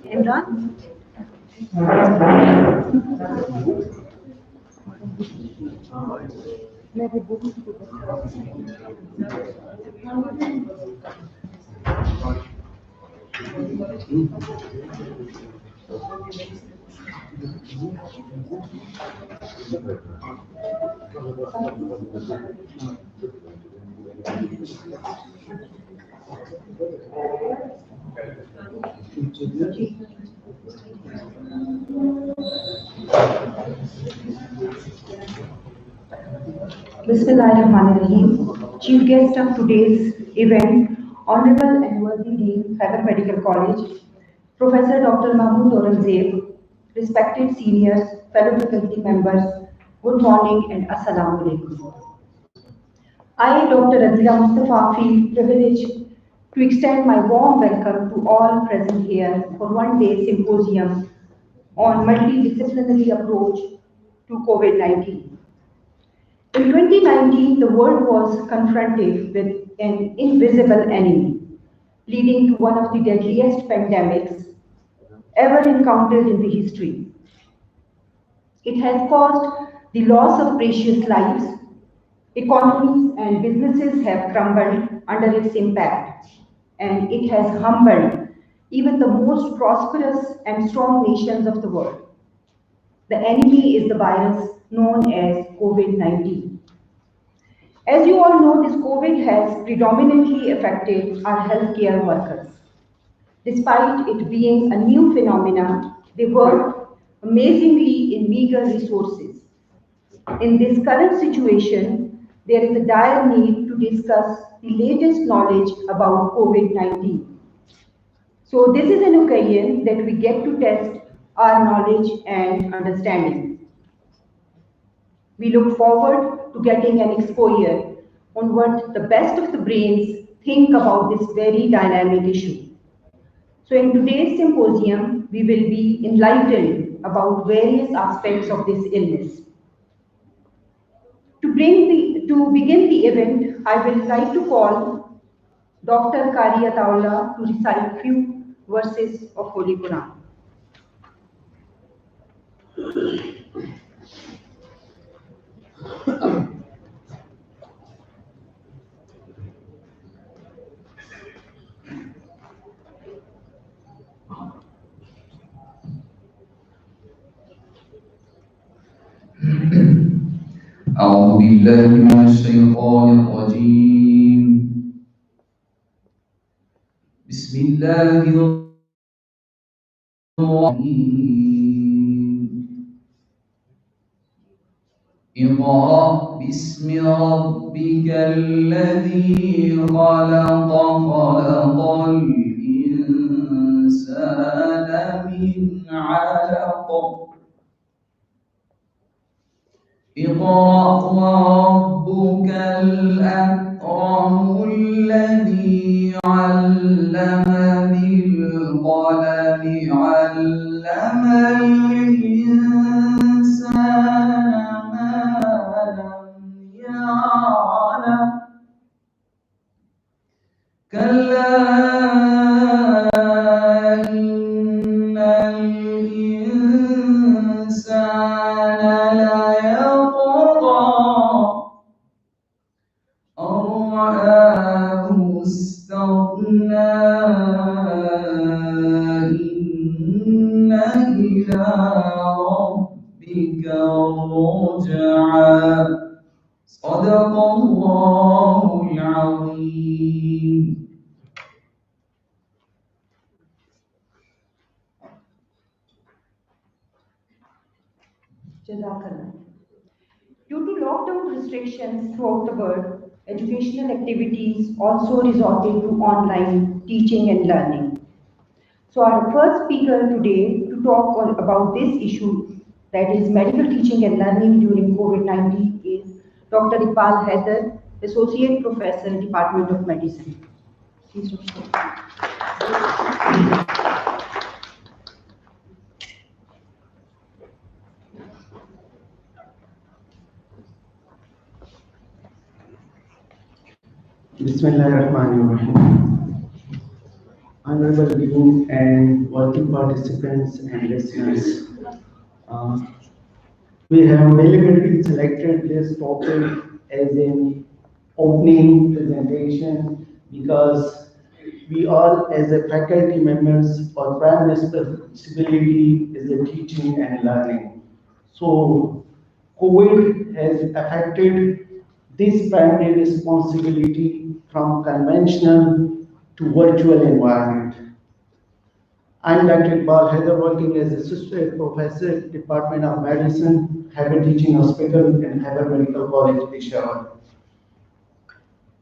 Imran? Bismillahirrahmanirrahim. Chief guest of today's event, Honorable and Worthy Dean, Khyber Medical College, Professor Dr. Mahmood Aurangzeb, respected seniors, fellow faculty members, good morning and Assalamu alaikum. I, Dr. Adila Mustafa, feel privileged to extend my warm welcome to all present here for one-day symposium on multidisciplinary approach to COVID-19. In 2019, the world was confronted with an invisible enemy, leading to one of the deadliest pandemics ever encountered in the history. It has caused the loss of precious lives. Economies and businesses have crumbled under its impact, and it has humbled even the most prosperous and strong nations of the world. The enemy is the virus known as COVID-19. As you all know, this COVID has predominantly affected our healthcare workers. Despite it being a new phenomenon, they work amazingly in meager resources. In this current situation, there is a dire need to discuss the latest knowledge about COVID-19. So this is an occasion that we get to test our knowledge and understanding. We look forward to getting an exposure on what the best of the brains think about this very dynamic issue. So in today's symposium, we will be enlightened about various aspects of this illness. To begin the event, I will like to call Dr. Qari Ataullah to recite few verses of Holy Quran. أعوذ بالله من الشيطان الرجيم. بسم الله الرحمن اقرأ باسم ربك الذي خلق خلق الإنسان من علق اقرأ وربك الأكرم الذي علم بالقلم علم الإنسان ما لم يعلم كلا إن الإنسان ليطغى أن رآه الرجعى صدق الله العظيم. Jazakallah. Due to lockdown restrictions throughout the world, educational activities also resorted to online teaching and learning. So our first speaker today to talk about this issue, that is medical teaching and learning during COVID-19, is Dr. Iqbal Haider, Associate Professor, Department of Medicine. Please, Dr. Bismillahirrahmanirrahim. Honorable Dean and working participants and listeners, uh, we have deliberately selected this topic as an opening presentation because we all, as a faculty members, our primary responsibility is the teaching and learning. So, COVID has affected this primary responsibility from conventional to virtual environment. I'm Dr. Iqbal Haider, working as Associate Professor, Department of Medicine, Heber Teaching Hospital, and Heber Medical College, Peshawar.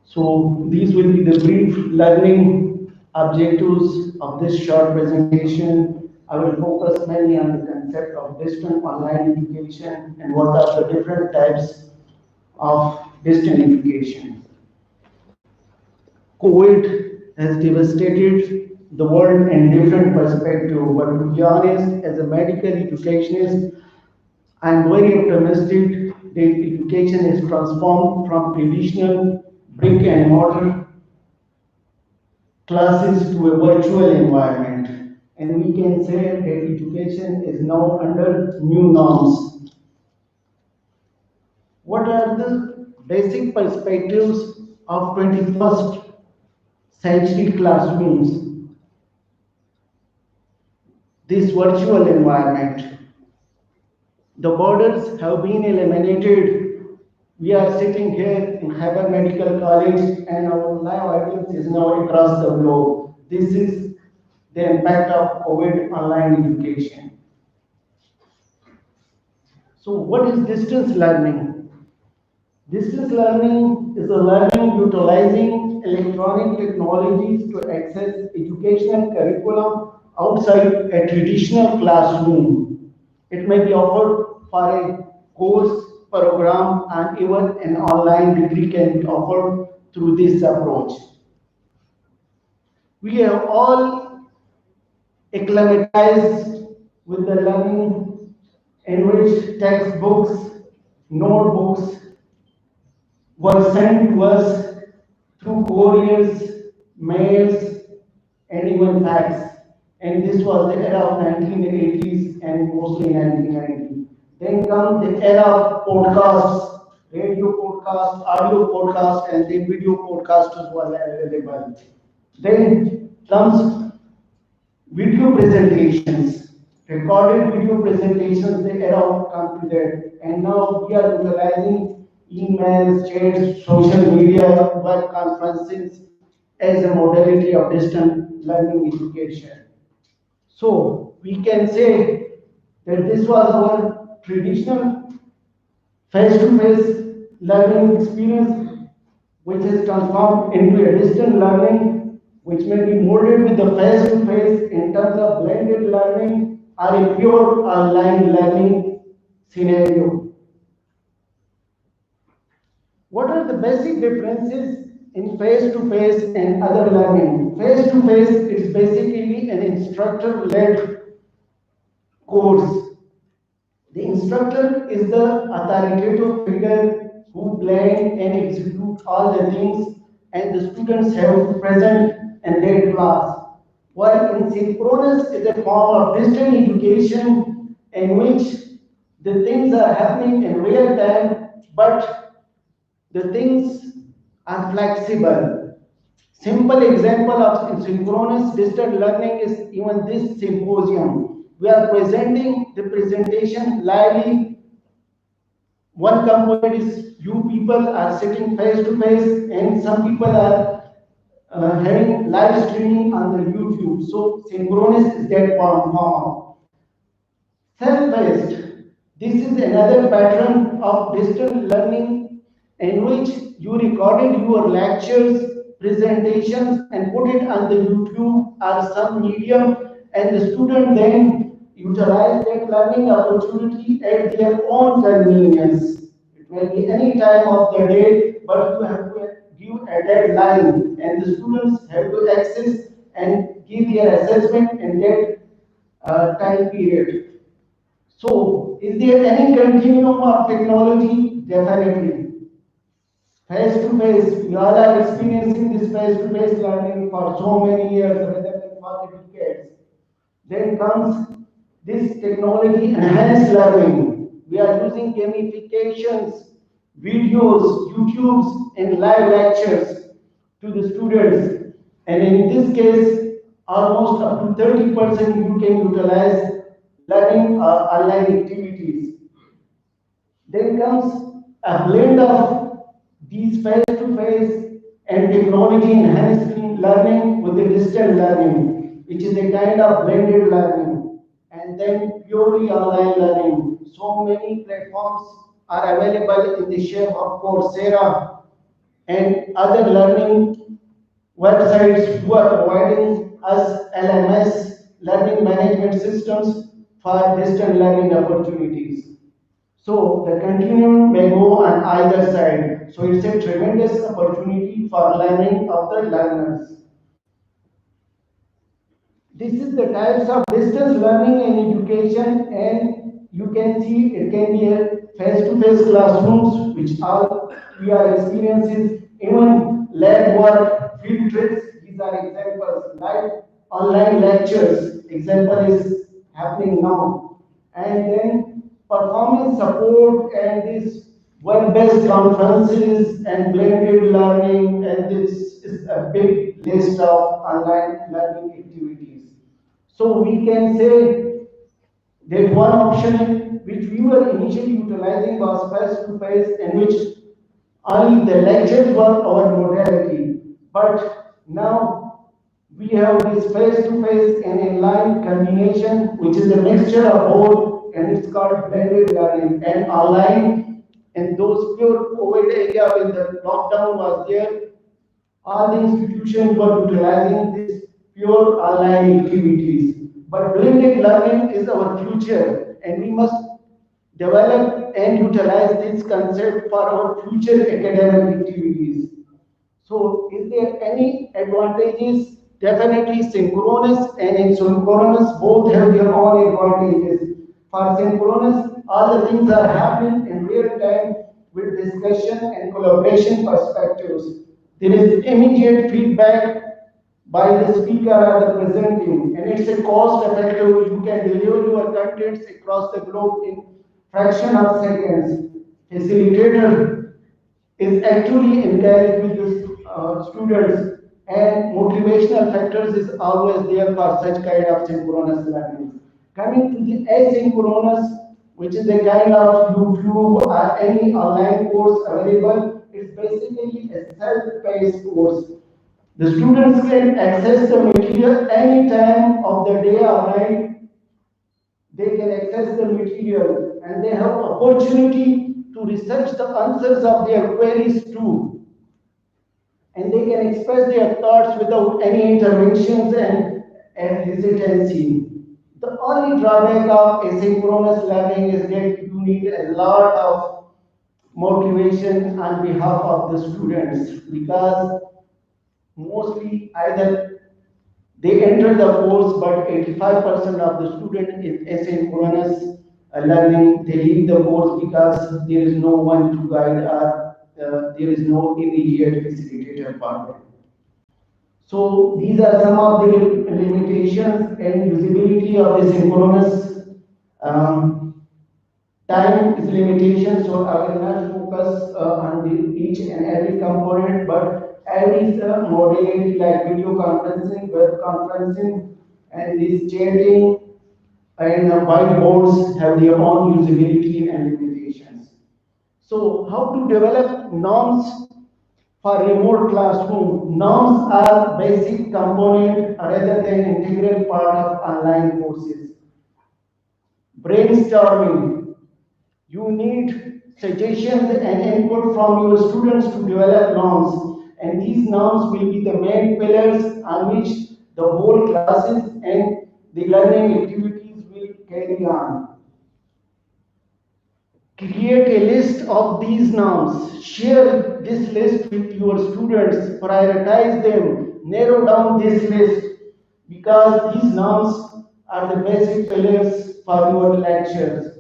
So these will be the brief learning objectives of this short presentation. I will focus mainly on the concept of distant online education and what are the different types of distant education. COVID has devastated the world in different perspectives, but to be honest, as a medical educationist, I am very optimistic that education is transformed from traditional brick and mortar classes to a virtual environment. And we can say that education is now under new norms. What are the basic perspectives of 21st century classrooms? This virtual environment. The borders have been eliminated. We are sitting here in Heber Medical College and our live audience is now across the globe. This is the impact of COVID online education. So what is distance learning? Distance learning is a learning utilizing electronic technologies to access educational curriculum outside a traditional classroom. It may be offered for a course program, and even an online degree can be offered through this approach. We have all acclimatized with the learning in which textbooks, notebooks were sent to us through couriers, mails, and even fax. And this was the era of 1980s and mostly 1990s. Then comes the era of podcasts, radio podcast, audio podcast, and the video podcasters were available. Then comes video presentations, recorded video presentations, the era of computer. And now we are utilizing emails, chats, social media, web conferences as a modality of distant learning education. So we can say that this was our traditional face-to-face learning experience, which is transformed into a distant learning, which may be molded with the face-to-face in terms of blended learning or a pure online learning scenario. What are the basic differences in face-to-face and other learning? Face-to-face is basically an instructor-led course. The instructor is the authoritative figure who plan and execute all the things, and the students have to present and lead class. While in synchronous is a form of distant education in which the things are happening in real time, but the things are flexible. Simple example of synchronous distant learning is even this symposium. We are presenting the presentation lively one component is you people are sitting face to face, and some people are having live streaming on the YouTube. So synchronous is that form. Self-paced. This is another pattern of distant learning in which you recorded your lectures, presentations, and put it on the YouTube or some medium, and the student then utilize that learning opportunity at their own convenience. It may be any time of the day, but you have to give a deadline, and the students have to access and give their assessment in that time period. So, is there any continuum of technology? Definitely. Face to face, we all are experiencing this face to face learning for so many years, rather than for the decades. Then comes this technology enhanced learning. We are using gamifications, videos, YouTubes, and live lectures to the students. And in this case, almost up to 30% you can utilize learning online activities. Then comes a blend of these face-to-face and technology-enhanced learning with the distant learning, which is a kind of blended learning, and then purely online learning. So many platforms are available in the shape of Coursera and other learning websites who are providing us LMS, learning management systems, for distant learning opportunities. So the continuum may go on either side. So it's a tremendous opportunity for learning of the learners. This is the types of distance learning and education, and you can see it can be a face-to-face classrooms, which all we are experiencing, even lab work, field trips, these are examples. Live online lectures, example is happening now. And then performance support and this web-based conferences and blended learning, and this is a big list of online learning activities. So we can say that one option which we were initially utilizing was face-to-face, in which only the lectures were our modality. But now we have this face-to-face and online combination, which is a mixture of both, and it's called blended learning. And online, in those pure COVID area when the lockdown was there, all the institutions were utilizing this pure online activities. But blended learning is our future, and we must develop and utilize this concept for our future academic activities. So, is there any advantages? Definitely synchronous and asynchronous both have their own advantages. For synchronous, all the things are happening in real time with discussion and collaboration perspectives. There is immediate feedback by the speaker or the presenting, and it's a cost effective. You can deliver your contents across the globe in fraction of seconds. Facilitator is actually engaged with the students, and motivational factors is always there for such kind of synchronous learning. Coming to the asynchronous, which is a kind of YouTube or any online course available, it's basically a self-paced course. The students can access the material any time of the day or night. They can access the material, and they have opportunity to research the answers of their queries too. And they can express their thoughts without any interventions and hesitancy. The only drawback of asynchronous learning is that you need a lot of motivation on behalf of the students, because mostly either they enter the course, but 85% of the student is asynchronous learning. They leave the course because there is no one to guide, or there is no immediate facilitator for them. So these are some of the limitations and usability of the synchronous. Time is limitation, so I will not focus on each and every component, but every modality like video conferencing, web conferencing, and this chatting and whiteboards have their own usability and limitations. So how to develop norms for remote classroom? Norms are basic component rather than integral part of online courses. Brainstorming. You need suggestions and input from your students to develop norms, and these norms will be the main pillars on which the whole classes and the learning activities will carry on. Create a list of these norms. Share this list with your students. Prioritize them. Narrow down this list because these norms are the basic pillars for your lectures.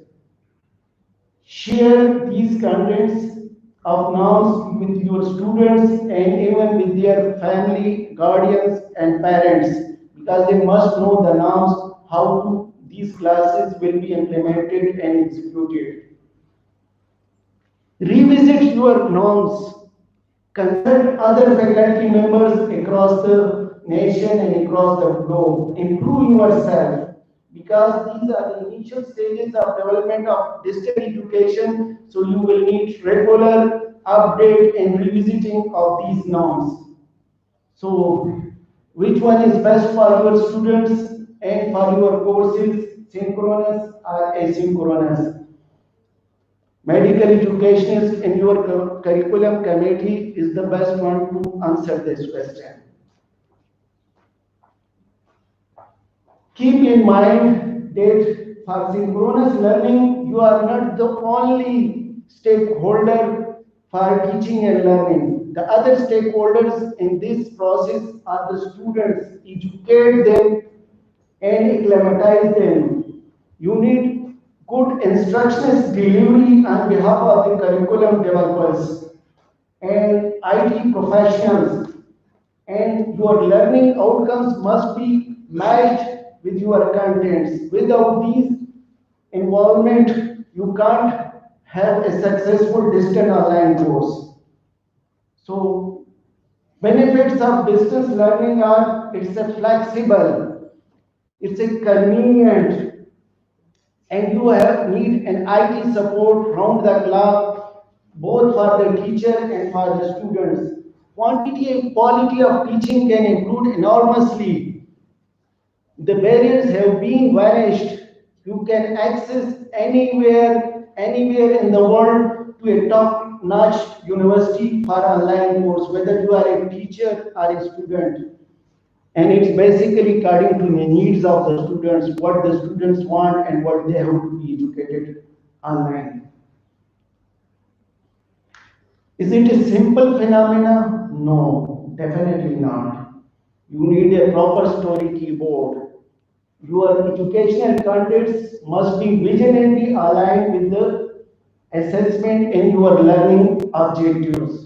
Share these contents of norms with your students and even with their family, guardians, and parents because they must know the norms, these classes will be implemented and executed. Revisit your norms. Consult other faculty members across the nation and across the globe. Improve yourself because these are the initial stages of development of distance education. So you will need regular update and revisiting of these norms. So which one is best for your students and for your courses, synchronous or asynchronous? Medical educationist in your curriculum committee is the best one to answer this question. Keep in mind that for synchronous learning, you are not the only stakeholder for teaching and learning. The other stakeholders in this process are the students. Educate them and acclimatize them. You need good instructions delivery on behalf of the curriculum developers and IT professionals, and your learning outcomes must be matched with your contents. Without these involvement, you can't have a successful distant online course. So benefits of distance learning are it's a flexible, it's a convenient, and you have need an IT support round the clock, both for the teacher and for the students. Quantity and quality of teaching can improve enormously. The barriers have been vanished. You can access anywhere in the world to a top-notch university for online course, whether you are a teacher or a student. And it's basically according to the needs of the students, what the students want and what they have to be educated online. Is it a simple phenomena? No, definitely not. You need a proper story keyboard. Your educational contents must be vigilantly aligned with the assessment and your learning objectives.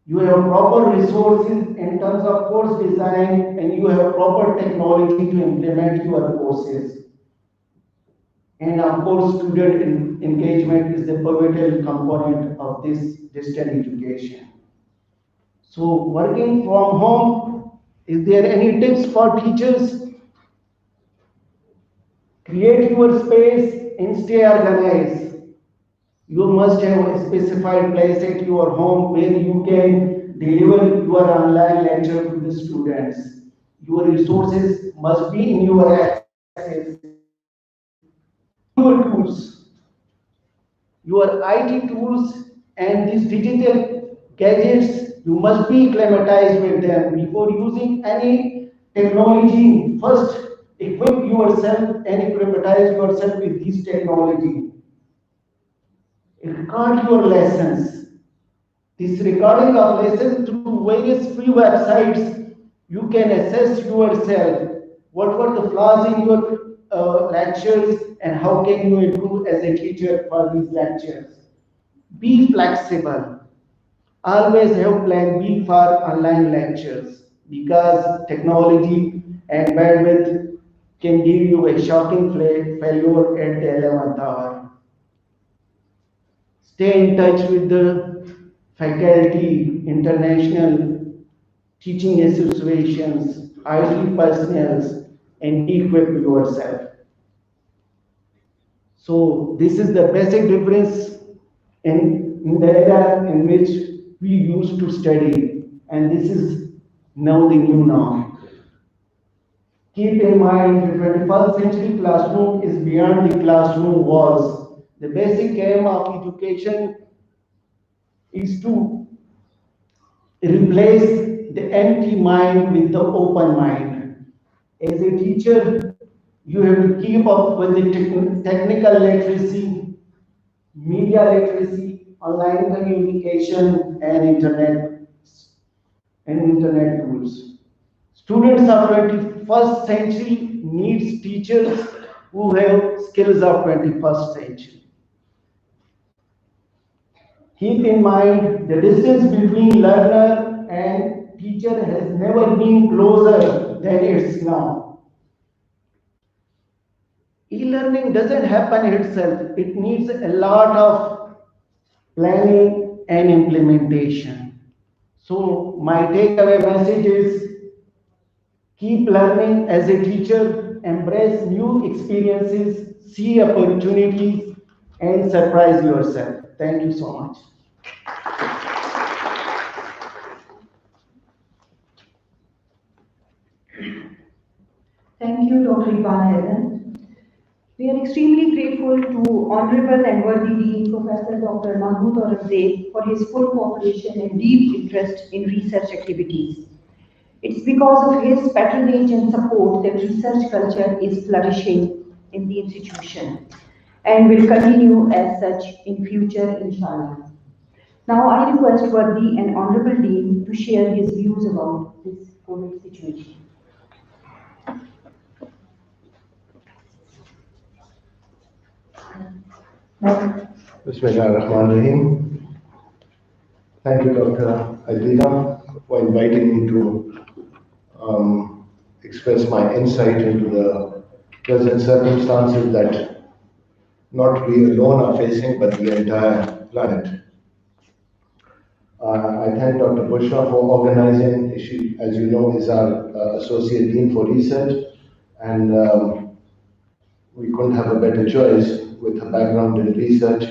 You have proper resources in terms of course design and you have proper technology to implement your courses. And of course, student engagement is the pivotal component of this distant education. So working from home, is there any tips for teachers? Create your space and stay organized. You must have a specified place at your home where you can deliver your online lecture to the students. Your resources must be in your access. Your tools, your IT tools and these digital gadgets, you must be acclimatized with them before using any technology. First, equip yourself and acclimatize yourself with this technology. Record your lessons. This recording of lessons through various free websites, you can assess yourself. What were the flaws in your lectures and how can you improve as a teacher for these lectures? Be flexible. Always have plan B for online lectures because technology and bandwidth can give you a shocking failure at the 11th hour. Stay in touch with the faculty, international teaching associations, IT personnel, and equip yourself. So this is the basic difference in the era in which we used to study, and this is now the new norm. Keep in mind, the 21st century classroom is beyond the classroom walls. The basic aim of education is to replace the empty mind with the open mind. As a teacher, you have to keep up with the technical literacy, media literacy, online communication, and internet tools. Students of 21st century needs teachers who have skills of 21st century. Keep in mind, the distance between learner and teacher has never been closer than it is now. E-learning doesn't happen itself. It needs a lot of planning and implementation. So my takeaway message is keep learning as a teacher, embrace new experiences, see opportunities, and surprise yourself. Thank you so much. Thank you, Dr. Ivan Helen. We are extremely grateful to Honorable and worthy Dean Professor Dr. Mahmood Aurangzeb for his full cooperation and deep interest in research activities. It's because of his patronage and support that research culture is flourishing in the institution and will continue as such in future, inshallah. Now I request worthy and Honorable Dean to share his views about this COVID situation. Bismillahirrahmanirrahim. Thank you, Dr. Adila, for inviting me to express my insight into the present circumstances that not we alone are facing, but the entire planet. I thank Dr. Bushra for organizing. She, as you know, is our Associate Dean for Research, and we couldn't have a better choice with her background in research,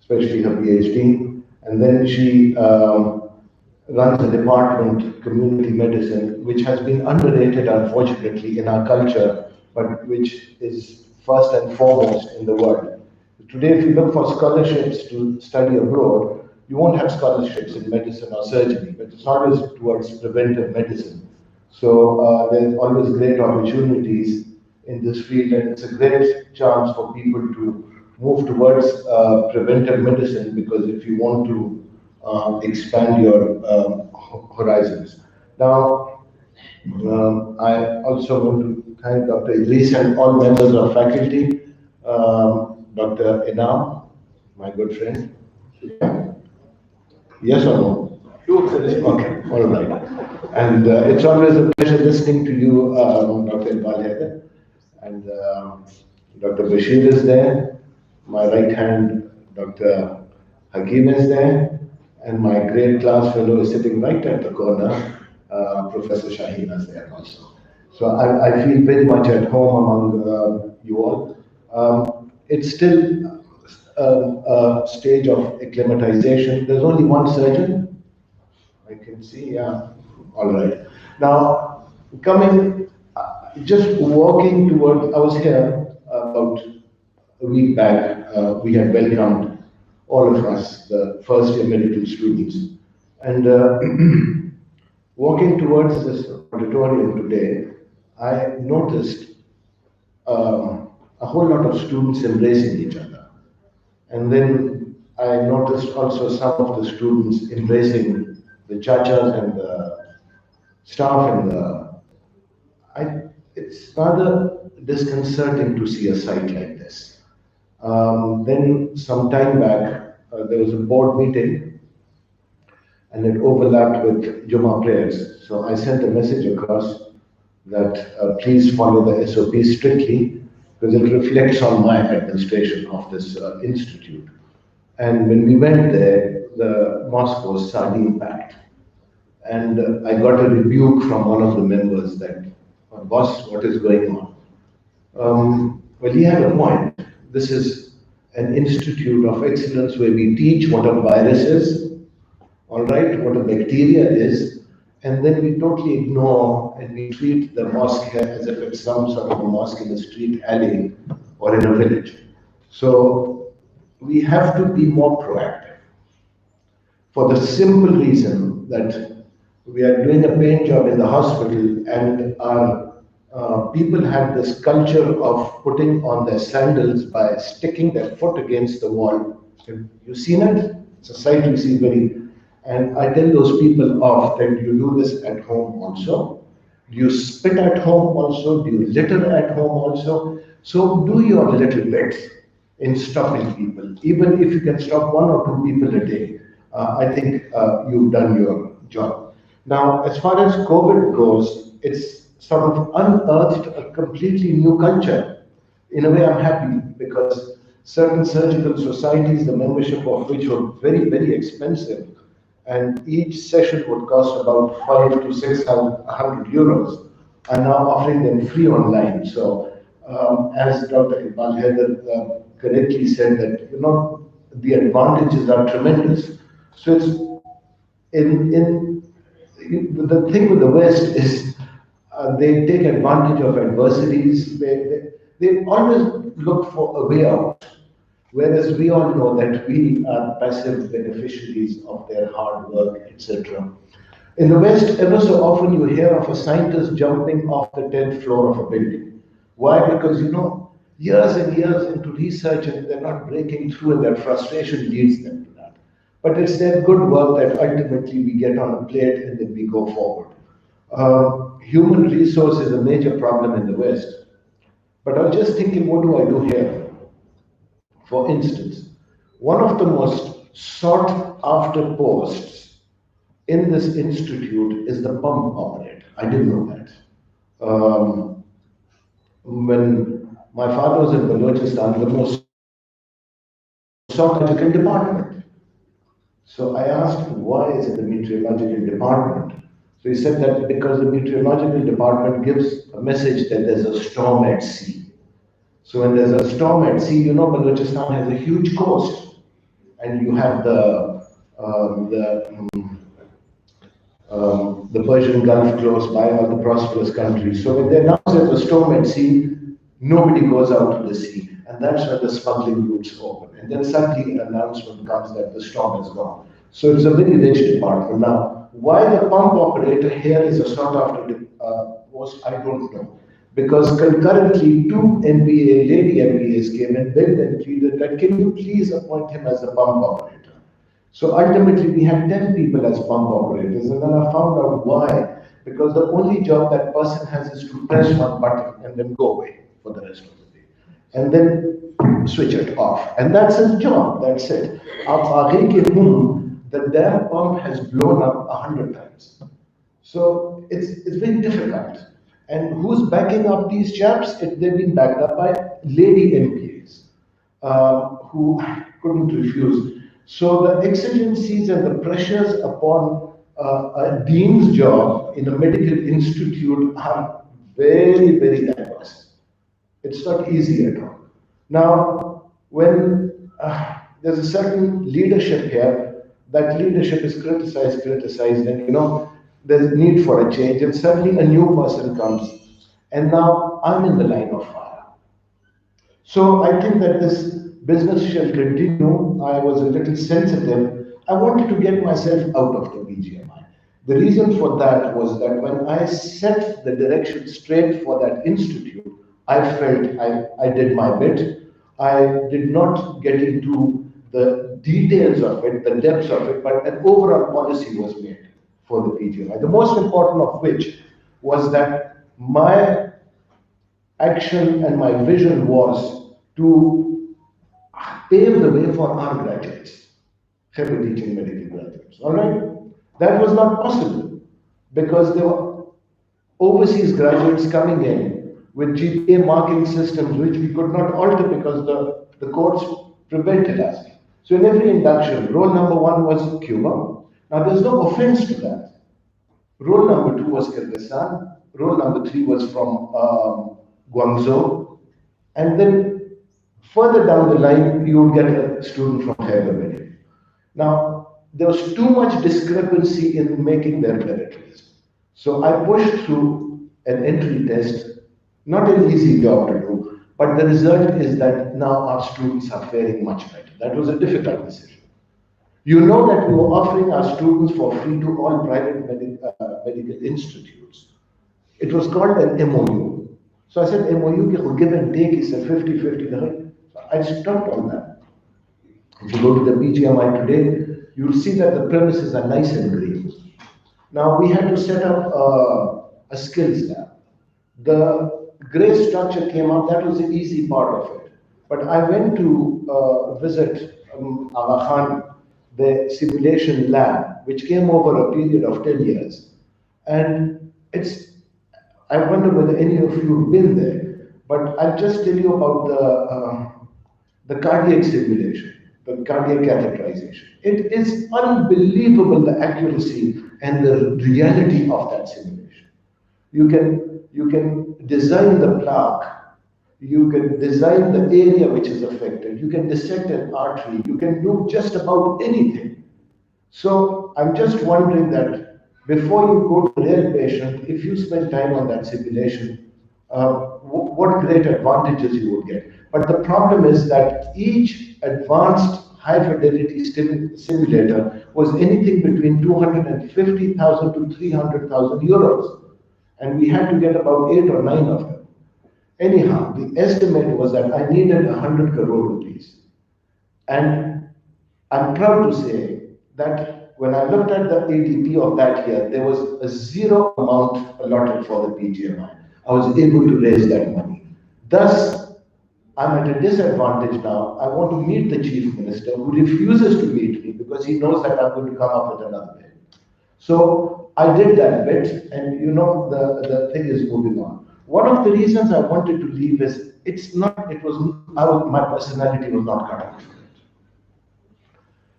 especially her PhD. And then she runs a department, community medicine, which has been underrated, unfortunately, in our culture, but which is first and foremost in the world. Today, if you look for scholarships to study abroad, you won't have scholarships in medicine or surgery, but it's always towards preventive medicine. So there's always great opportunities in this field, and it's a great chance for people to move towards preventive medicine, because if you want to expand your horizons. Now, I also want to thank Dr. Idris and all members of faculty, Dr. Inam, my good friend. Yes or no? Okay, all right. And it's always a pleasure listening to you, Dr. Iqbal, and Dr. Bashir is there. My right hand, Dr. Hakim is there, and my great class fellow is sitting right at the corner, Professor Shaheen is there also. So I feel very much at home among you all. It's still a stage of acclimatization. There's only one surgeon, I can see, yeah, all right. Now, just walking towards, I was here about a week back. We had welcomed all of us, the first year medical students, and walking towards this auditorium today, I noticed a whole lot of students embracing each other. And then I noticed also some of the students embracing the chachas and the staff, and it's rather disconcerting to see a sight like this. Then some time back, there was a board meeting, and it overlapped with Jummah prayers. So I sent a message across that please follow the SOP strictly, because it reflects on my administration of this institute. And when we went there, the mosque was sardine packed. And I got a rebuke from one of the members that, boss, what is going on? Well, he had a point. this is an institute of excellence where we teach what a virus is, all right, what a bacteria is, and then we totally ignore and we treat the mosque here as if it's some sort of a mosque in a street alley or in a village. So we have to be more proactive for the simple reason that we are doing a paint job in the hospital and our people have this culture of putting on their sandals by sticking their foot against the wall. You've seen it? It's a sight you see very. And I tell those people off that you do this at home also. Do you spit at home also? Do you litter at home also? So do your little bit in stopping people. Even if you can stop 1 or 2 people a day, I think you've done your job. Now, as far as COVID goes, it's sort of unearthed a completely new culture. In a way, I'm happy because certain surgical societies, the membership of which were very, very expensive, and each session would cost about 500 to 600 euros, are now offering them free online. So, as Dr. Iqbal Haider correctly said, that the advantages are tremendous. So it's the thing with the West is they take advantage of adversities. They always look for a way out. Whereas we all know that we are passive beneficiaries of their hard work, etc. In the West, ever so often you hear of a scientist jumping off the 10th floor of a building. Why? Because years and years into research and they're not breaking through and their frustration leads them to that. But it's their good work that ultimately we get on a plate and then we go forward. Human resource is a major problem in the West. But I was just thinking, what do I do here? For instance, one of the most sought after posts in this institute is the pump operator. I didn't know that. When my father was in Balochistan, the most sought after department. So I asked, why is it the meteorological department? So he said that because the meteorological department gives a message that there's a storm at sea. So when there's a storm at sea, Balochistan has a huge coast, and you have the Persian Gulf close by, all the prosperous countries. So when they announce there's a storm at sea, nobody goes out to the sea, and that's when the smuggling routes open. And then suddenly an announcement comes that the storm is gone. So it's a very rich department. Now, why the pump operator here is a sought after post, I don't know. Because concurrently, 2 MBA, lady MBAs came and begged and pleaded that, can you please appoint him as a pump operator? So ultimately, we had 10 people as pump operators, and then I found out why. Because the only job that person has is to press one button and then go away for the rest of the day. And then switch it off. And that's his job, that's it. The damn pump has blown up 100 times. So it's very difficult. And who's backing up these chaps? They've been backed up by lady MPAs who couldn't refuse. So the exigencies and the pressures upon a dean's job in a medical institute are very, very diverse. It's not easy at all. Now, when there's a certain leadership here, that leadership is criticized, and there's need for a change, and suddenly a new person comes, and now I'm in the line of fire. So I think that this business shall continue. I was a little sensitive. I wanted to get myself out of the BGMI. The reason for that was that when I set the direction straight for that institute, I felt I did my bit. I did not get into the details of it, the depths of it, but an overall policy was made for the PGMI. The most important of which was that my action and my vision was to pave the way for our graduates, heavy teaching medical graduates. All right? That was not possible because there were overseas graduates coming in with GPA marking systems which we could not alter because the courts prevented us. So in every induction, roll number 1 was Cuba. Now there's no offense to that. Roll number 2 was Kyrgyzstan. Roll number 3 was from Guangzhou. And then Further down the line, you would get a student from Hyderabad. Now, there was too much discrepancy in making their merit list. So I pushed through an entry test, not an easy job to do, but the result is that now our students are faring much better. That was a difficult decision. You know that we were offering our students for free to all private medical institutes. It was called an MOU. So I said, MOU, give and take is a 50-50. I stopped on that. If you go to the PGMI today, you'll see that the premises are nice and green. Now we had to set up a skills lab. The grey structure came up, that was the easy part of it. But I went to visit Aga Khan, the simulation lab, which came over a period of 10 years. And I wonder whether any of you have been there, but I'll just tell you about the cardiac simulation, the cardiac catheterization. It is unbelievable, the accuracy and the reality of that simulation. You can design the plaque, you can design the area which is affected, you can dissect an artery, you can do just about anything. So I'm just wondering that before you go to a real patient, if you spend time on that simulation, what great advantages you would get. But the problem is that each advanced high fidelity simulator was anything between 250,000 to 300,000 euros. And we had to get about 8 or 9 of them. Anyhow, the estimate was that I needed 100 crore rupees. And I'm proud to say that when I looked at the ADP of that year, there was a zero amount allotted for the PGMI. I was able to raise that money. Thus, I'm at a disadvantage now. I want to meet the Chief Minister, who refuses to meet me because he knows that I'm going to come up with another bit. So I did that bit, and you know the thing is moving on. One of the reasons I wanted to leave is my personality was not cut out for it.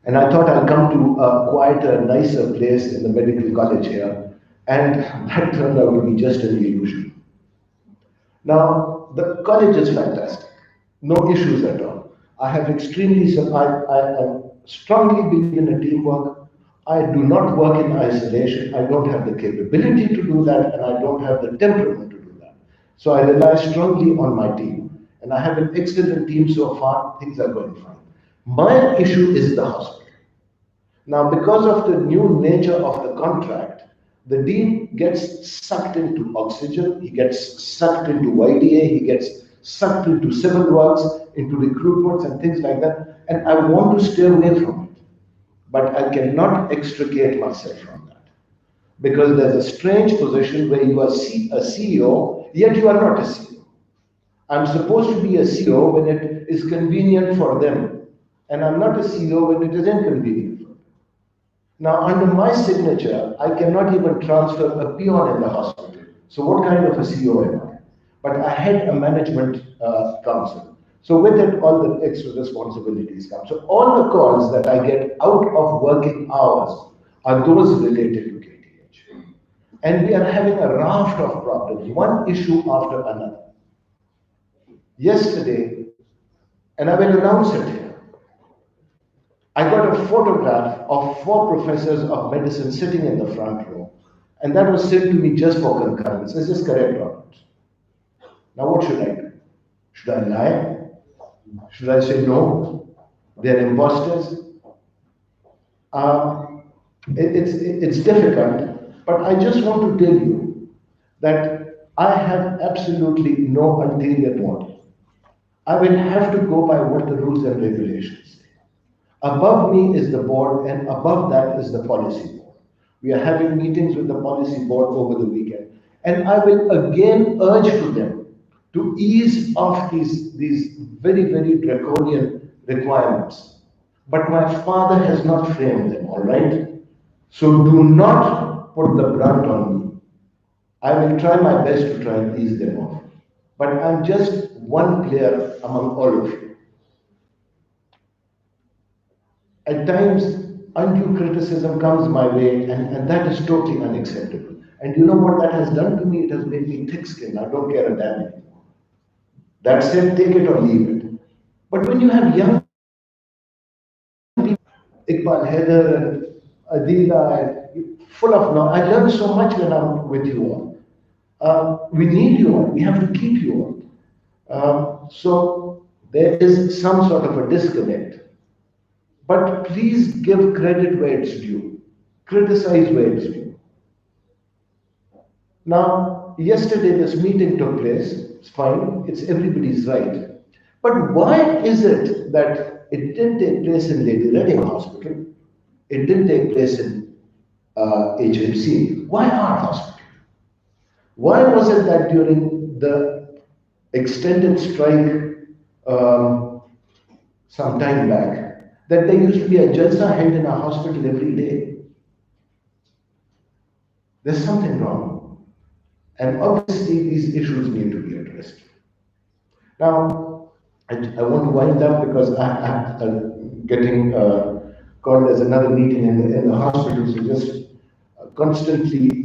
And I thought I'll come to a quieter, nicer place in the medical college here, and that turned out to be just an illusion. Now, the college is fantastic. No issues at all. I strongly believe in a teamwork. I do not work in isolation. I don't have the capability to do that, and I don't have the temperament to do that. So I rely strongly on my team, and I have an excellent team so far. Things are going fine. My issue is the hospital. Now, because of the new nature of the contract, the dean gets sucked into oxygen, he gets sucked into YDA, he gets sucked into civil works, into recruitments and things like that, and I want to stay away from it. But I cannot extricate myself from that. Because there's a strange position where you are a CEO, yet you are not a CEO. I'm supposed to be a CEO when it is convenient for them, and I'm not a CEO when it is inconvenient for them. Now, under my signature, I cannot even transfer a peon in the hospital. So what kind of a CEO am I? But I had a management council. So with it, all the extra responsibilities come. So all the calls that I get out of working hours are those related to KTH. And we are having a raft of problems, one issue after another. Yesterday, and I will announce it here, I got a photograph of 4 professors of medicine sitting in the front row, and that was sent to me just for concurrence. Is this correct or not? Now what should I do? Should I lie? Should I say no? They're imposters? It's difficult, but I just want to tell you that I have absolutely no ulterior motive. I will have to go by what the rules and regulations say. Above me is the board, and above that is the policy board. We are having meetings with the policy board over the weekend, and I will again urge to them to ease off these very, very draconian requirements. But my father has not framed them, all right? So do not put the brunt on me. I will try my best to try and ease them off. But I'm just one player among all of you. At times, undue criticism comes my way, and that is totally unacceptable. And you know what that has done to me? It has made me thick-skinned. I don't care a damn anymore. That said, take it or leave it. But when you have young people, Iqbal, Heather, and Adila, and full of knowledge, I learned so much when I'm with you all. We need you all. We have to keep you all. So there is some sort of a disconnect. But please give credit where it's due. Criticize where it's due. Now, yesterday this meeting took place. It's fine. It's everybody's right. But why is it that it didn't take place in Lady Reading Hospital? It didn't take place in HMC. Why our hospital? Why was it that during the extended strike some time back, that there used to be a jalsa held in our hospital every day? There's something wrong. And obviously these issues need to be addressed. Now, I want to wind up because I'm getting called as another meeting in the hospital, so just constantly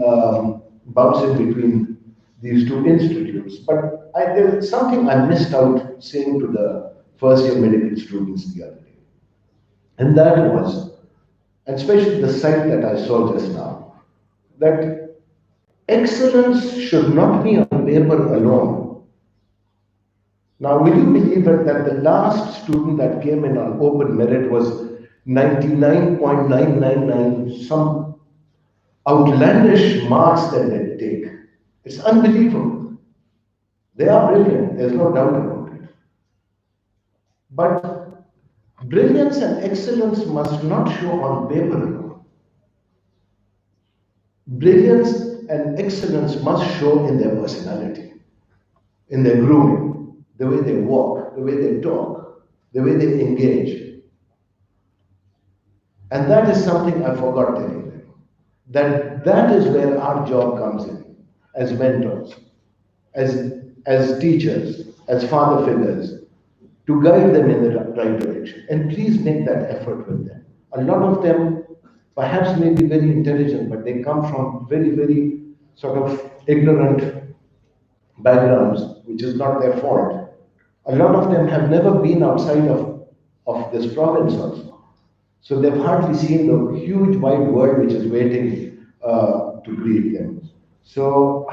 bouncing between these two institutes. But there's something I missed out saying to the first year medical students the other day. And that was, and especially the site that I saw just now, that excellence should not be on paper alone. Now, will you believe it that the last student that came in on open merit was 99.999, some outlandish marks that they take? It's unbelievable. They are brilliant, there's no doubt about it. But brilliance and excellence must not show on paper alone. Brilliance and excellence must show in their personality, in their grooming, the way they walk, the way they talk, the way they engage. And that is something I forgot telling them. That is where our job comes in, as mentors, as teachers, as father figures, to guide them in the right direction. And please make that effort with them. A lot of them perhaps may be very intelligent, but they come from very, very sort of ignorant backgrounds, which is not their fault. A lot of them have never been outside of this province also. So they've hardly seen the huge wide world which is waiting to greet them. So,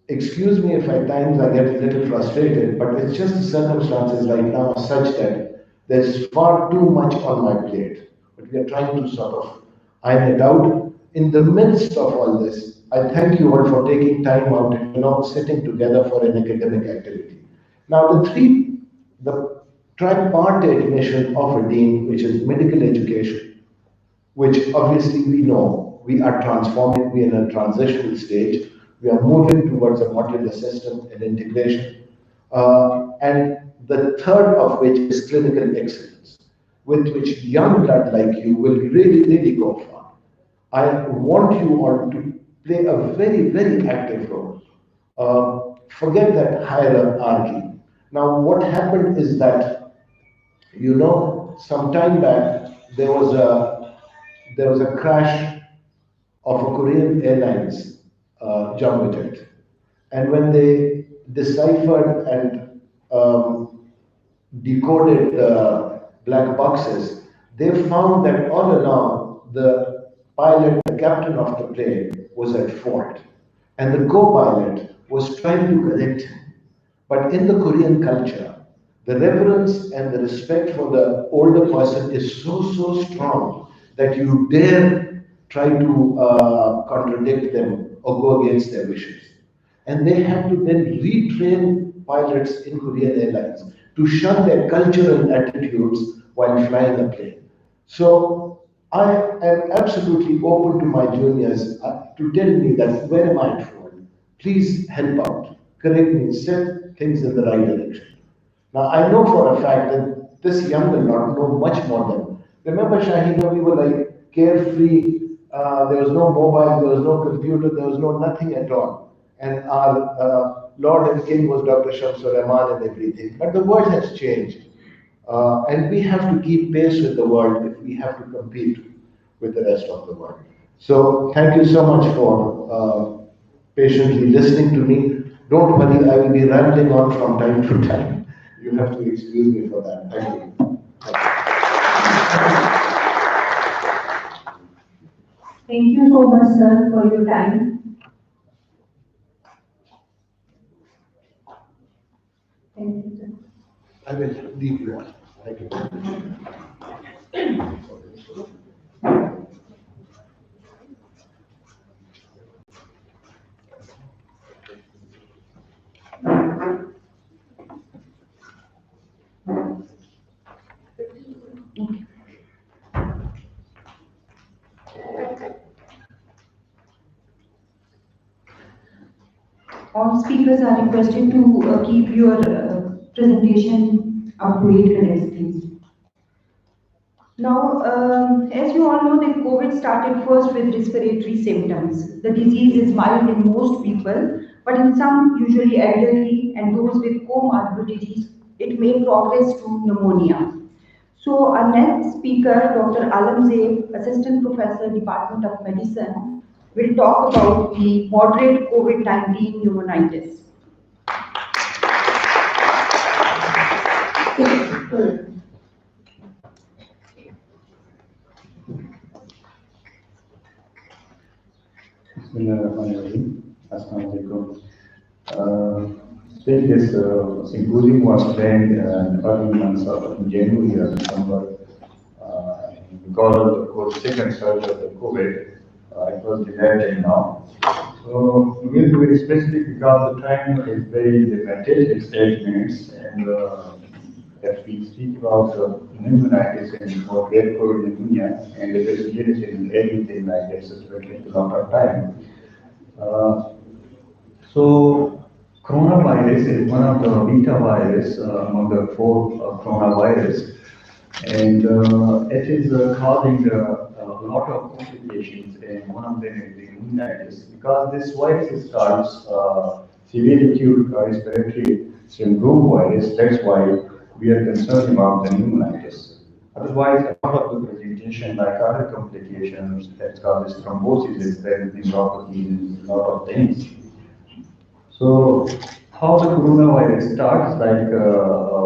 excuse me if at times I get a little frustrated, but it's just the circumstances right now are such that there's far too much on my plate. But we are trying to sort of iron it out. In the midst of all this, I thank you all for taking time out, sitting together for an academic activity. Now, the tripartite mission of a dean, which is medical education, which obviously we know we are transforming, we are in a transitional stage. We are moving towards a modular system and integration. And the third of which is clinical excellence, with which young blood like you will really, really go far. I want you all to play a very, very active role. Forget that hierarchy. Now, what happened is that, some time back, there was a crash of a Korean Airlines jumbo jet. And when they deciphered and decoded the black boxes, they found that all along the pilot, the captain of the plane, was at fault. And the co-pilot was trying to correct him. But in the Korean culture, the reverence and the respect for the older person is so strong that you dare try to contradict them or go against their wishes. And they had to then retrain pilots in Korean Airlines to shun their cultural attitudes while flying a plane. So I am absolutely open to my juniors to tell me that where am I at fault? Please help out, correct me, set things in the right direction. Now I know for a fact that this younger lot know much more than. Remember, Shahida, we were like carefree. There was no mobile, there was no computer, there was no nothing at all. And our Lord and King was Dr. Shamsul Rahman and everything. But the world has changed. And we have to keep pace with the world if we have to compete with the rest of the world. So thank you so much for patiently listening to me. Don't worry, I will be rambling on from time to time. You have to excuse me for that. Thank you. Thank you so much, sir, for your time. Thank you, sir. I will leave you. Thank you. All speakers are requested to keep your presentation up to 8 minutes, please. Now, as you all know, that COVID started first with respiratory symptoms. The disease is mild in most people, but in some, usually elderly and those with comorbidities, it may progress to pneumonia. So our next speaker, Dr. Alam Zaid, Assistant Professor, Department of Medicine, will talk about the moderate COVID-19 pneumonitis. Since this symposium was planned in early months of January or December, because of the second surge of the COVID, it was delayed till now. So we will be very specific because the time is very limited, it's 8 minutes, and if we speak about pneumonitis and moderate COVID pneumonia, and if it's used in everything like this, it will take a lot of time. So coronavirus is one of the beta virus among the four coronavirus, and it is causing a lot of complications, and one of them is the pneumonitis. Because this virus starts severe acute respiratory syndrome virus, that's why we are concerned about the pneumonitis. Otherwise, a lot of the presentation, like other complications that causes thrombosis, there is neuropathy, a lot of things. So, how the coronavirus starts, like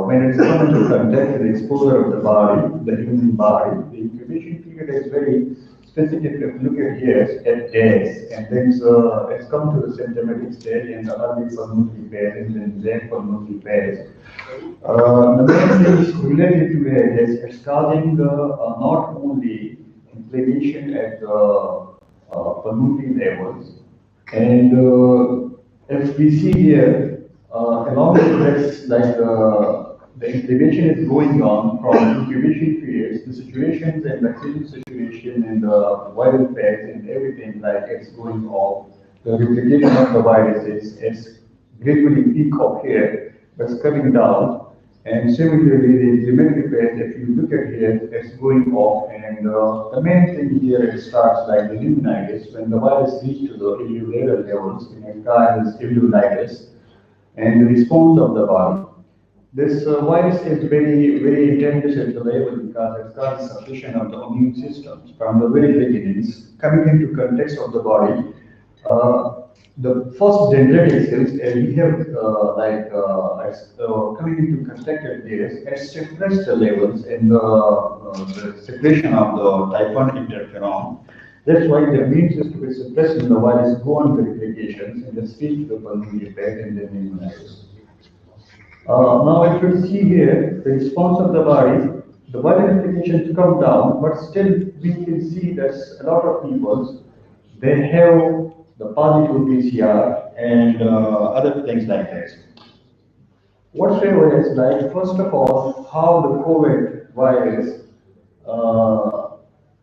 when it's come into contact with the exposure of the body, the human body, the incubation period is very specific. If you look at here, at days, and then it's come to the symptomatic stage in the early pulmonary phase and then late pulmonary phase. The main thing is related to it is it's causing not only inflammation at the pulmonary levels, and if we see here, along with this, like the inflammation is going on from incubation phase, the situations and the clinical situation and the viral phase and everything, like it's going off. The replication of the viruses is gradually peak up here, but it's coming down. And similarly, the inflammatory phase, if you look at here, it's going off. And the main thing here, it starts like the pneumonitis, when the virus reaches to the alveolar levels, in a kind is alveolitis, and the response of the body. This virus is very, very dangerous at the level because it causes suppression of the immune systems from the very beginnings, coming into context of the body. The first dendritic cells, we have coming into contact with this, it suppresses the levels in the secretion of the type 1 interferon. That's why the immune system is suppressing the virus, go on the replications, and then speak to the pulmonary effect and then pneumonitis. Now, if you see here, the response of the body, the viral replications come down, but still we can see that a lot of people, they have the positive PCR and other things like this. Whatever is like, first of all, how the COVID virus,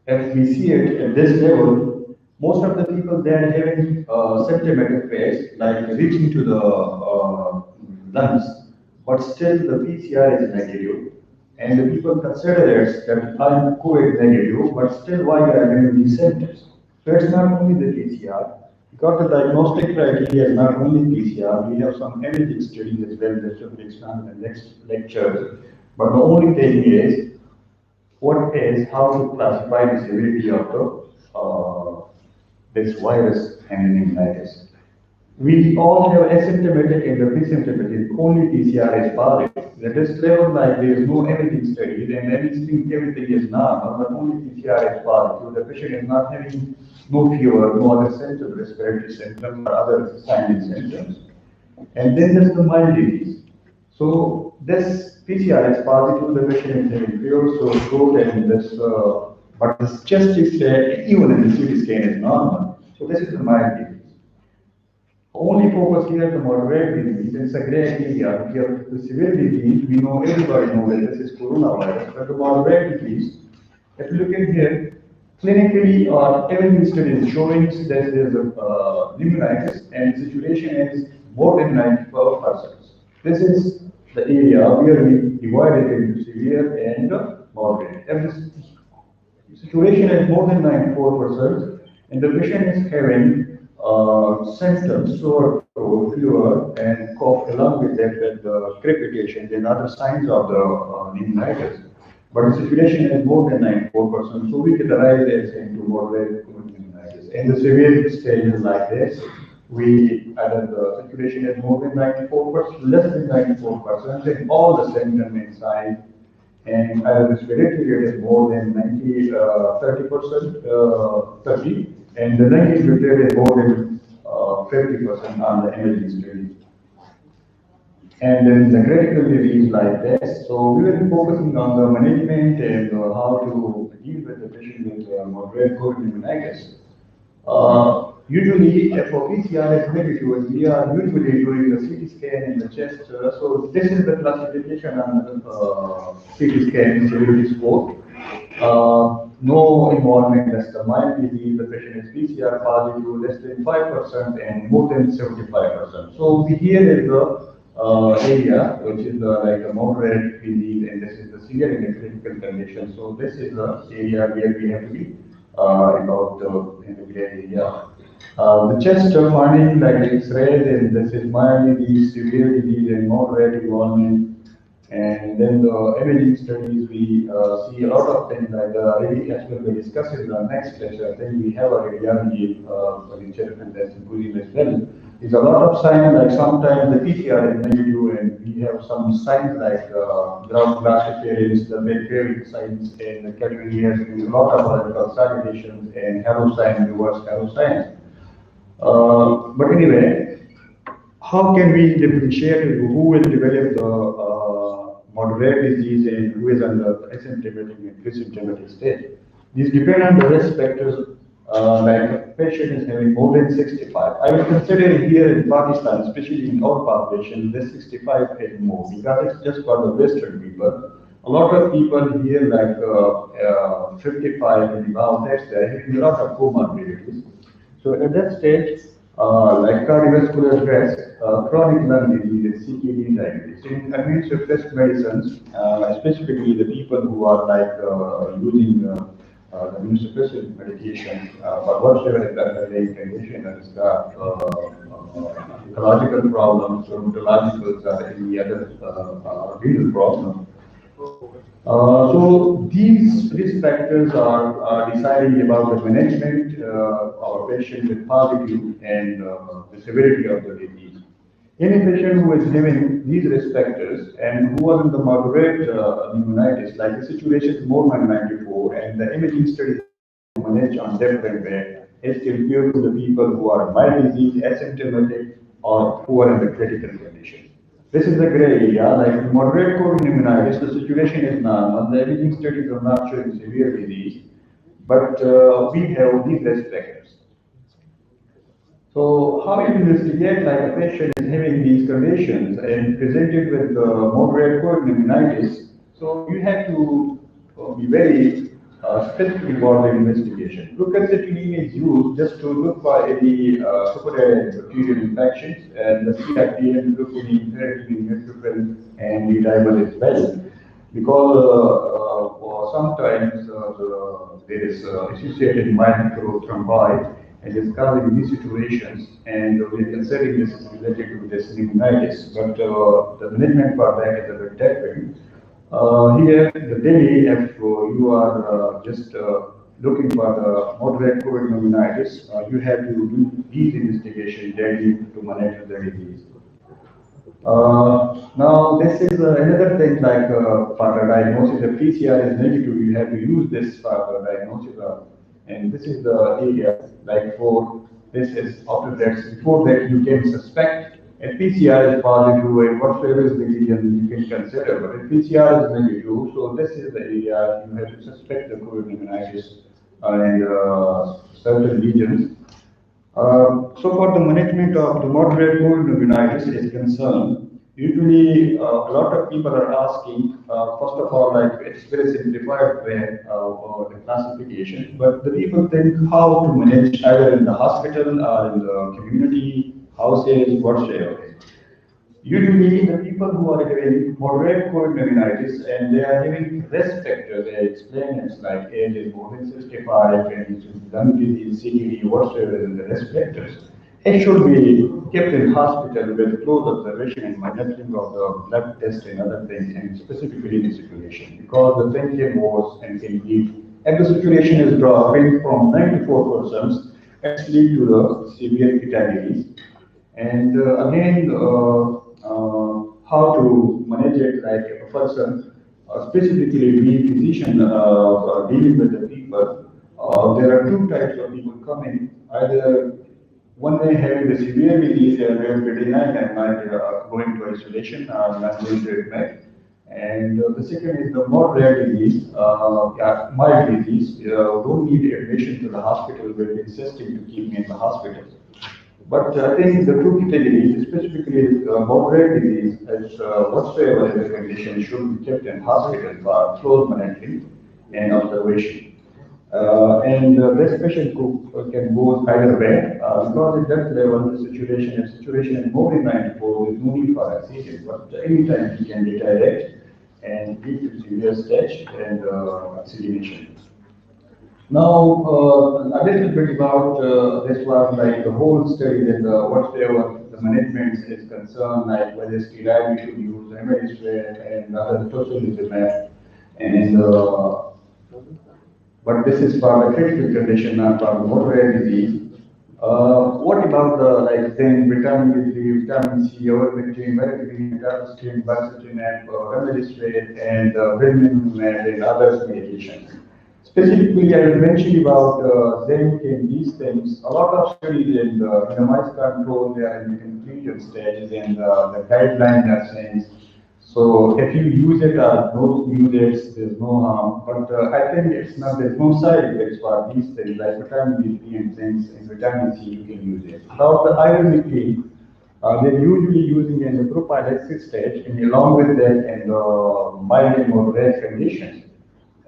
if we see it at this level, most of the people, they are having symptomatic phase, like reaching to the lungs, but still the PCR is negative. And the people consider it that I'm COVID negative, but still why they are having these symptoms. So it's not only the PCR, because the diagnostic criteria is not only PCR, we have some imaging studies as well that should be explained in the next lecture. But the only thing is, what is how to classify the severity of the this virus and pneumonitis. We all have asymptomatic and the pre-symptomatic, only PCR is positive. The test level like there is no imaging studies and everything is normal, but only PCR is positive. The patient is not having no fever, no other symptoms, respiratory symptoms or other signs and symptoms. And then there's the mild disease. So this PCR is positive, the patient is having fever, so throat and this, but this chest is even in the CT scan is normal. So this is the mild disease. Only focus here the moderate disease. It's a gray area. Here, the severe disease, we know everybody knows that this is coronavirus, but the moderate disease, if you look at here, clinically or every study is showing that there's a pneumonitis and situation is more than 94%. This is the area where we divide it into severe and moderate. If the situation is more than 94% and the patient is having symptoms, sore throat, fever, and cough along with that with crepitation and other signs of the pneumonitis. But the situation is more than 94%, so we categorize this into moderate pneumonitis. And the severe stage is like this. We either the situation is more than 94%, less than 94%, and all the symptoms and signs. And either respiratory rate is more than 30%, 30, and the lung rate is more than 50% on the imaging study. And then the critical disease like this. So we will be focusing on the management and how to deal with the patient with moderate COVID pneumonitis. Usually, if a PCR is negative, we are usually doing the CT scan in the chest. So this is the classification on the CT scan severity score. No involvement as the mild disease, the patient is PCR positive, less than 5% and more than 75%. So here is the area which is like a moderate disease, and this is the severe and critical condition. So this is the area where we have to be about in the gray area. The chest finding like X-rays, and this is mild disease, severe disease, and moderate involvement. And then the imaging studies, we see a lot of things like as we will discuss in the next lecture. I think we have a radiology lecture and the symposium as well. There's a lot of signs, like sometimes the PCR is negative, and we have some signs like ground glass appearance, the bacterial signs, and the category has a lot of consolidations and halo signs, reverse halo signs. But anyway, how can we differentiate who will develop the moderate disease and who is under asymptomatic and pre-symptomatic stage? These depend on the risk factors. Like a patient is having more than 65. I will consider here in Pakistan, especially in our population, this 65 and more, because it's just for the Western people. A lot of people here, like 55 and above, that's there, having a lot of comorbidities. So at that stage, like cardiovascular risk, chronic lung disease, CKD diabetes, in immune-suppressed medicines, specifically the people who are like using the immunosuppressive medication, but whatever is the underlying condition that has got ecological problems, rheumatological, or any other renal problem. So these risk factors are deciding about the management of a patient with positive and the severity of the disease. Any patient who is having these risk factors and who was in the moderate pneumonitis, like the situation is more than 94, and the imaging studies managed on different way, is compared to the people who are mild disease, asymptomatic, or who are in the critical condition. This is the gray area, like moderate COVID pneumonitis, the situation is normal, the imaging studies are not showing severe disease, but we have these risk factors. So how you investigate like a patient is having these conditions and presented with moderate COVID pneumonitis, so you have to be very specific about the investigation. Fluoxetine is used just to look for any supported bacterial infections, and the CRP, fluoxetine, ferritin, neutrophil, and D-dimer as well. Because sometimes there is associated microthrombi, and it's causing these situations, and we are considering this is related to this pneumonitis, but the management for that is a bit different. Here, the daily, if you are just looking for the moderate COVID pneumonitis, you have to do these investigations daily to manage the disease. Now, this is another thing like for the diagnosis, if PCR is negative, you have to use this for the diagnosis. And this is the area, like for this is after that, before that you can suspect. If PCR is positive, and whatsoever is the region you can consider, but if PCR is negative, so this is the area you have to suspect the COVID pneumonitis and certain regions. So for the management of the moderate COVID pneumonitis is concerned, usually a lot of people are asking, first of all, like it's very simplified way of the classification, but the people think how to manage either in the hospital or in the community, houses, whatsoever. Usually, the people who are having moderate COVID pneumonitis and they are having risk factors, they explain it's like age is more than 65 and lung disease, CKD, whatsoever is the risk factors. It should be kept in hospital with close observation and monitoring of the blood test and other things, and specifically the circulation, because the thing can worse and can lead. If the circulation is dropping from 94%, it's lead to the severe fatalities. And again, how to manage it, like a person, specifically being physician dealing with the people. There are two types of people coming. Either one may have the severe disease and will be denied and might going to isolation or not going to admit. And the second is the moderate disease, mild disease, don't need admission to the hospital, will be insisting to keep me in the hospital. But I think the two categories, specifically moderate disease, as whatsoever is the condition, should be kept in hospital for close monitoring and observation. This patient can go either way, because at that level, the situation, if situation is more than 94, there is no need for oxygen, but anytime he can deteriorate and lead to severe stage and oxygenation. Now, a little bit about this one, like the whole study that whatever the management is concerned, like whether steroid should use, remdesivir, and other tocilizumab, and but this is for the critical condition, not for the moderate disease. What about the like then vitamin D, vitamin C, ivermectin, vitamin quercetin, remdesivir, and remdesivir and other medications? Specifically, I will mention about zinc and these things. A lot of studies in randomized control, they are in the conclusion stages, and the guidelines are saying, so if you use it or don't use it, there's no harm. But I think it's not, there's no side effects for these things, like vitamin D and zinc and vitamin C, you can use it. About the ivermectin, they're usually using in the prophylaxis stage, and along with that, in the mild and moderate conditions.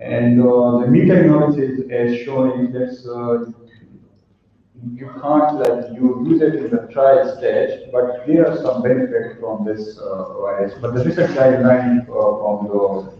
And the meta-analysis is showing that you can't like you use it in the trial stage, but there are some benefits from this virus. But the research guideline from the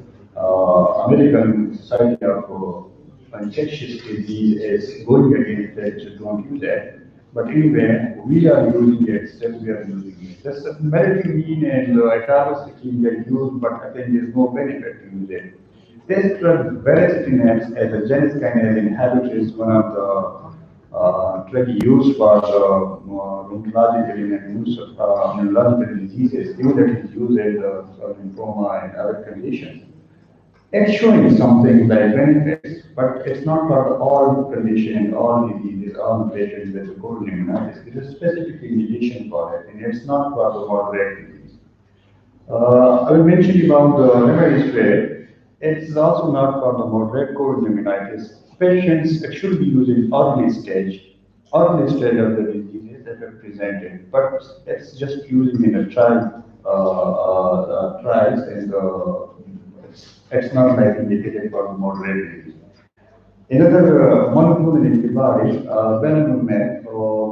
American Society of Infectious Disease is going against that, so don't use that. But anyway, we are using it, still we are using it. This meritocin and atovastatin get used, but I think there's no benefit to use it. This drug, baricitinib, as a genus kinase inhibitor, is one of the drug used for rheumatological and immunological diseases, even that is used in lymphoma and other conditions. It's showing something like benefits, but it's not for all conditions, all diseases, all related with the COVID pneumonitis. It is a specific indication for it, and it's not for the moderate disease. I will mention about the remdesivir. It's also not for the moderate COVID pneumonitis. Patients should be used in early stage of the diseases that are presented, but it's just using in a trial trials, and it's not like indicated for the moderate disease. Another monoclonal antibody, belantamab,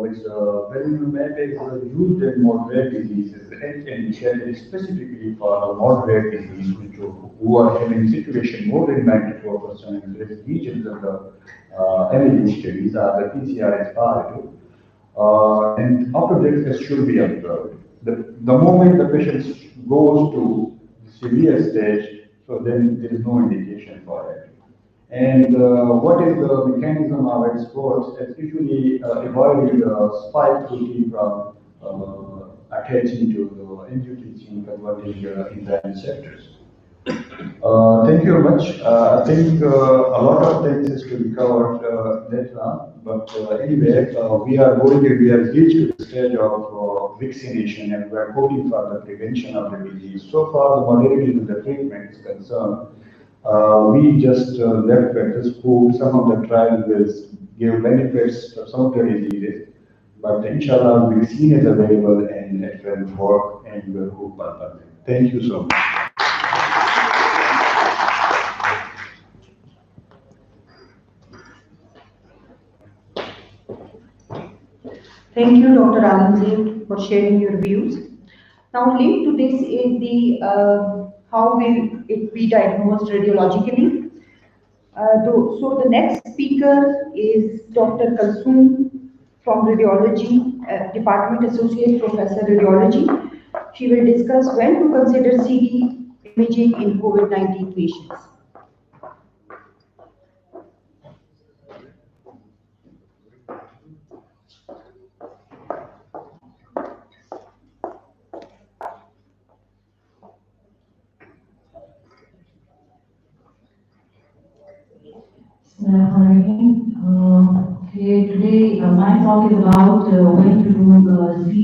which belantamab is used in moderate diseases, and indicated specifically for the moderate disease, which who are having situation more than 94%, and there is regions of the imaging studies are the PCR is positive, and after this it should be observed. The moment the patient goes to severe stage, so then there is no indication for it. And what is the mechanism of exports? It's usually avoiding the spike protein from attaching to the NUT gene converting enzyme receptors. Thank you very much. I think a lot of things is to be covered later on, but anyway, we are reached to the stage of vaccination, and we are hoping for the prevention of the disease. So far, the modality of the treatment is concerned. We just left at this point. Some of the trials will give benefits to some of the diseases, but inshallah, vaccine is available and it will work, and we will hope for that. Thank you so much. Thank you, Dr. Alanzir, for sharing your views. Now, linked to this is the how will it be diagnosed radiologically. So the next speaker is Dr. Kalsoom from Radiology, Department Associate Professor Radiology. She will discuss when to consider CT imaging in COVID-19 patients. Today, my talk is about when to do CT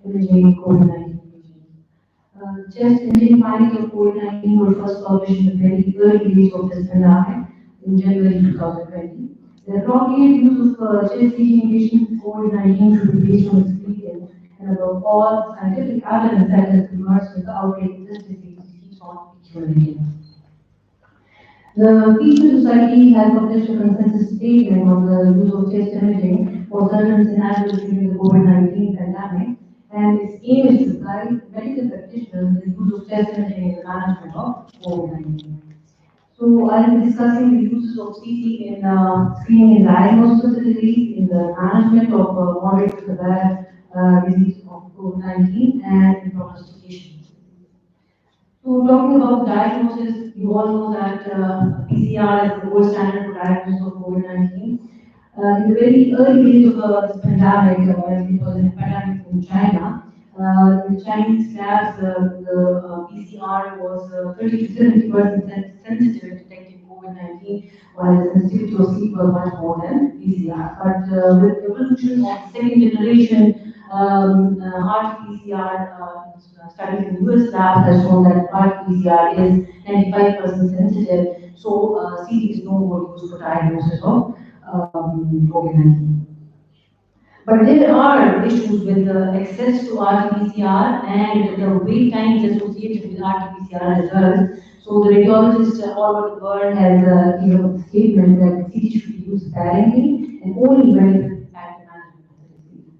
imaging COVID-19 patients. Chest imaging findings of COVID-19 were first published in the very early days of this pandemic in January 2020. The appropriate use of chest CT in patients with COVID-19 should be based on experience and above all, scientific evidence that has emerged with the outbreak of this disease keeps on accumulating. The Peace Society has published a consensus statement on the use of chest imaging for surgeons and adults during the COVID-19 pandemic, and its aim is to guide medical practitioners in the use of chest imaging in the management of COVID-19. So I will be discussing the uses of CT in screening and diagnosis of the disease, in the management of moderate to severe disease of COVID-19, and in prognostication. So talking about diagnosis, you all know that PCR is the gold standard for diagnosis of COVID-19. In the very early days of this pandemic, when it was a pandemic in China, in the Chinese labs, the PCR was 30 to 70% sensitive in detecting COVID-19, while the sensitivity of CT was much more than PCR. But with the evolution of second generation RT-PCR studies in US labs has shown that RT-PCR is 95% sensitive, so CT is no more used for diagnosis of COVID-19. But there are issues with access to RT-PCR and the wait times associated with RT-PCR results. So the radiologists all over the world has given a statement that CT should be used sparingly and only when it will impact the management of the disease.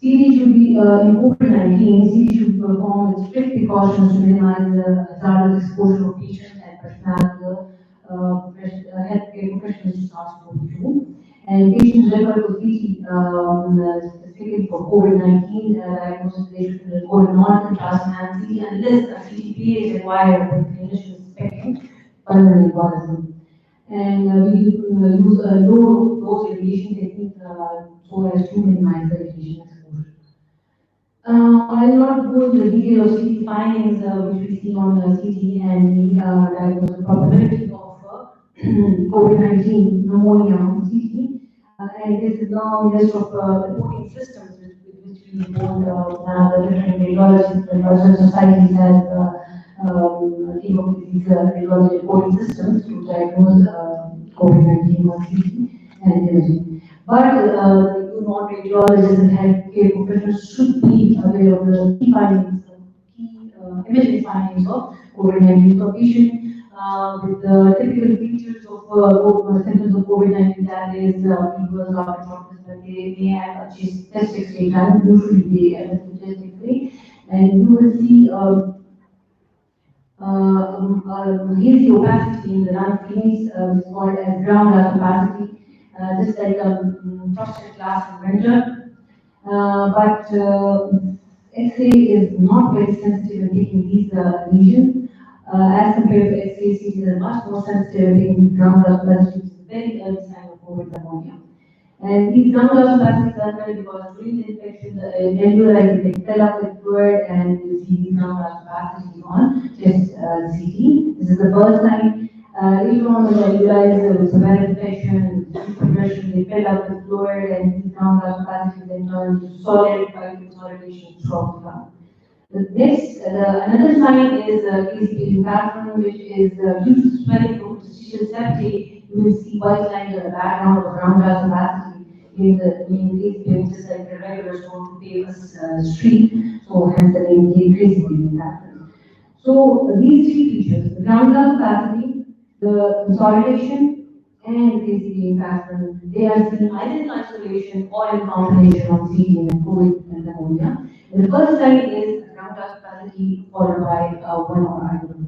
CT should be, in COVID-19, CT should perform with strict precautions to minimize the hazardous exposure of patients and personnel, healthcare professionals to SARS-CoV-2. And patients referred to CT specifically for COVID-19 diagnosis, they should report a non-contrast CT unless a CTPA is required for clinician suspecting pulmonary embolism. And we use low dose radiation technique so as to minimize the radiation exposure. I will not go into the detail of CT findings which we see on CT and the diagnosis probability of COVID-19 pneumonia on CT. And this is now a list of reporting systems with which we report the different radiologists and other societies have came up with these radiology reporting systems to diagnose COVID-19 on CT and imaging. But non-radiologists and healthcare professionals should be aware of the key findings, key imaging findings of COVID-19. So patient with the typical features of symptoms of COVID-19, that is people after doctors, that they may have a chest X-ray done, usually they have a chest X-ray, and you will see hazy opacity in the lung cleans, which is called as ground glass opacity. Just like frosted glass in winter, but X-ray is not very sensitive in taking these lesions. as compared to X-ray, CT are much more sensitive in ground glass opacities, very early sign of COVID pneumonia. And these ground glass opacities are occurring because during the infection, the alveoli they fill up with fluid, and you see these ground glass opacities on chest CT. This is the first time. Later on, when the alveoli is severe infection, progression, they fill up with fluid, and these ground glass opacities then turn to solid by consolidation throughout the lung. The next, another sign is KCP pattern, which is due to swelling from interstitial septae. You will see white lines on the background of ground glass opacity in the KCP, which is like a regular stone to pavus street. So hence the name KCP pattern. So these three features: the ground glass opacity, the consolidation, and KCP pattern, they are seen either in isolation or in combination of CT and COVID and pneumonia. And the first sign is ground glass opacity followed by one or other.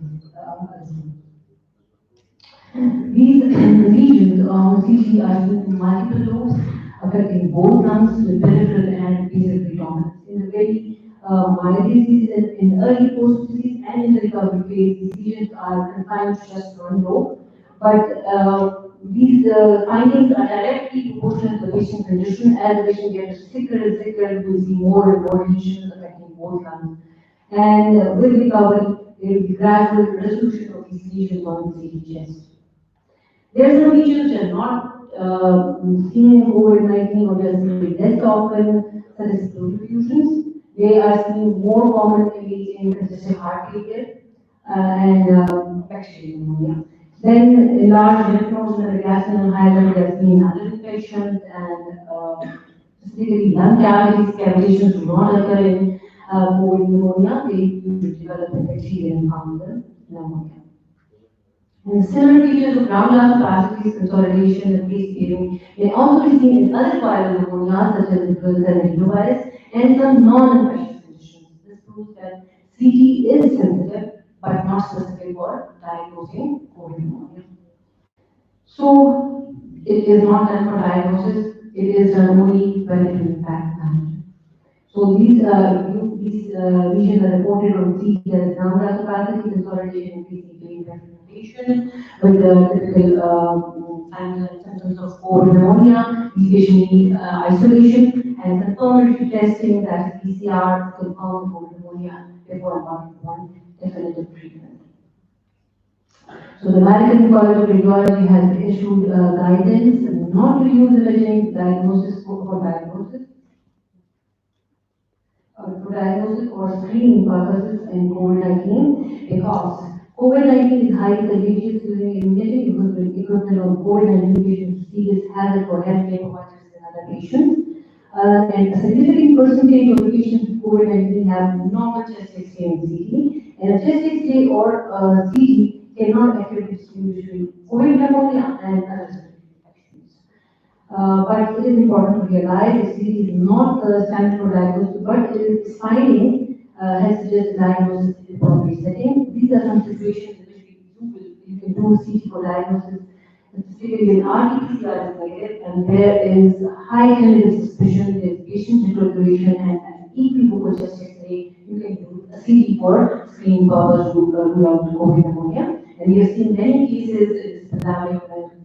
These lesions on CT are seen in multiple lobes, affecting both lungs with peripheral and basal predominance. In the very mild disease, in early post-disease, and in the recovery phase, these lesions are confined to just one lobe. But these findings are directly proportional to the patient's condition. As the patient gets sicker and sicker, you will see more and more lesions affecting both lungs. And with recovery, there will be gradual resolution of these lesions on the CT chest. There are some lesions which are not seen in COVID-19 or they are seen less often, such as pleural effusions. They are seen more commonly in congestive heart failure and bacterial pneumonia. Then large lymph nodes in the gastrointestinal highway, they are seen in other infections, and specifically lung cavities. Cavitations do not occur in COVID pneumonia. They usually develop in bacterial and fungal pneumonia. And similar features of ground glass opacities, consolidation, and face scaling may also be seen in other viral pneumonia, such as influenza and adenovirus, and some non-infectious conditions. This proves that CT is sensitive, but not specific for diagnosing COVID pneumonia. So, it is not done for diagnosis, it is done only when it will impact management. So these lesions are reported on CT as ground glass opacity, consolidation, and KCP implementation with the typical signs and symptoms of COVID pneumonia. These patients need isolation and confirmatory testing, that is PCR, to confirm COVID pneumonia before embarking on definitive treatment. So the American College of Radiology has issued guidance not to use imaging diagnosis for diagnosis or screening purposes in COVID-19 because COVID-19 is highly contagious. Using imaging equivalent of COVID-19 patients to see this hazard for healthcare providers and other patients. And a significant percentage of the patients with COVID-19 have normal chest X-ray and CT, and a chest X-ray or CT cannot accurately distinguish between COVID pneumonia and other infections. But it is important to realize that CT is not the standard for diagnosis, but its finding has suggested diagnosis in the appropriate setting. These are some situations in which you can do CT for diagnosis. Specifically, when RT-PCR is negative and there is high tentative suspicion, there is patient deterioration and an equivocal chest X-ray, you can do a CT for screening purpose to rule out COVID pneumonia. And we have seen many cases in this pandemic when